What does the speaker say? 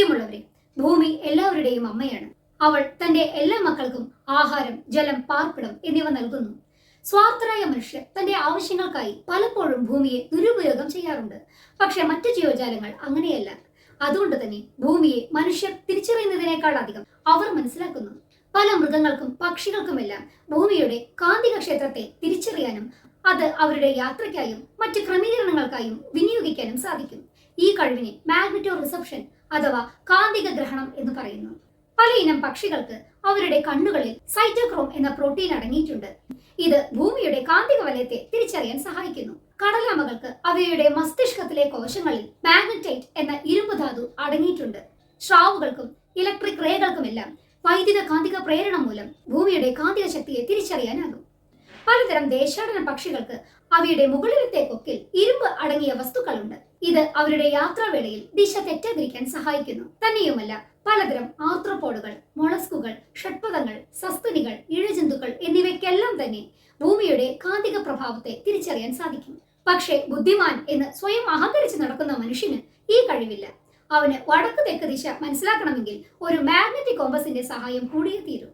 പ്രിയമുള്ളവരെ, ഭൂമി എല്ലാവരുടെയും അമ്മയാണ്. അവൾ തന്റെ എല്ലാ മക്കൾക്കും ആഹാരം, ജലം, പാർപ്പിടം എന്നിവ നൽകുന്നു. സ്വാർത്ഥരായ മനുഷ്യർ തന്റെ ആവശ്യങ്ങൾക്കായി പലപ്പോഴും ഭൂമിയെ ദുരുപയോഗം ചെയ്യാറുണ്ട്. പക്ഷെ മറ്റു ജീവജാലങ്ങൾ അങ്ങനെയല്ല. അതുകൊണ്ട് തന്നെ ഭൂമിയെ മനുഷ്യർ തിരിച്ചറിയുന്നതിനേക്കാൾ അധികം അവർ മനസ്സിലാക്കുന്നു. പല മൃഗങ്ങൾക്കും പക്ഷികൾക്കുമെല്ലാം ഭൂമിയുടെ കാന്തിക ക്ഷേത്രത്തെ തിരിച്ചറിയാനും അത് അവരുടെ യാത്രയ്ക്കായും മറ്റ് ക്രമീകരണങ്ങൾക്കായും വിനിയോഗിക്കാനും സാധിക്കും. ഈ കഴിവിനെ മാഗ്നെറ്റോ റിസപ്ഷൻ അഥവാ കാന്തിക ഗ്രഹണം എന്ന് പറയുന്നു. പലയിനം പക്ഷികൾക്ക് അവരുടെ കണ്ണുകളിൽ സൈറ്റോക്രോം എന്ന പ്രോട്ടീൻ അടങ്ങിയിട്ടുണ്ട്. ഇത് ഭൂമിയുടെ കാന്തിക വലയത്തെ തിരിച്ചറിയാൻ സഹായിക്കുന്നു. കടലാമകൾക്ക് അവയുടെ മസ്തിഷ്കത്തിലെ കോശങ്ങളിൽ മാഗ്നറ്റൈറ്റ് എന്ന ഇരുമ്പ് ധാതു അടങ്ങിയിട്ടുണ്ട്. സ്രാവുകൾക്കും ഇലക്ട്രിക് റേകൾക്കുമെല്ലാം വൈദ്യുത കാന്തിക പ്രേരണം മൂലം ഭൂമിയുടെ കാന്തിക ശക്തിയെ തിരിച്ചറിയാനാകും. പലതരം ദേശാടന പക്ഷികൾക്ക് അവയുടെ മുകളിലത്തെ കൊക്കിൽ ഇരുമ്പ് അടങ്ങിയ വസ്തുക്കളുണ്ട്. ഇത് അവരുടെ യാത്രാവേളയിൽ ദിശ തെറ്റാതിരിക്കാൻ സഹായിക്കുന്നു. തന്നെയുമല്ല, പലതരം ആർത്രോപോഡുകൾ, മൊളസ്കുകൾ, ഷഡ്പദങ്ങൾ, സസ്തനികൾ, ഇഴജന്തുക്കൾ എന്നിവയ്ക്കെല്ലാം തന്നെ ഭൂമിയുടെ കാന്തിക പ്രഭാവത്തെ തിരിച്ചറിയാൻ സാധിക്കും. പക്ഷേ ബുദ്ധിമാൻ എന്ന് സ്വയം അഹങ്കരിച്ച് നടക്കുന്ന മനുഷ്യന് ഈ കഴിവില്ല. അവന് വടക്ക് തെക്ക് ദിശ മനസ്സിലാക്കണമെങ്കിൽ ഒരു മാഗ്നറ്റിക് കോമ്പസിന്റെ സഹായം കൂടിയേ തീരൂ.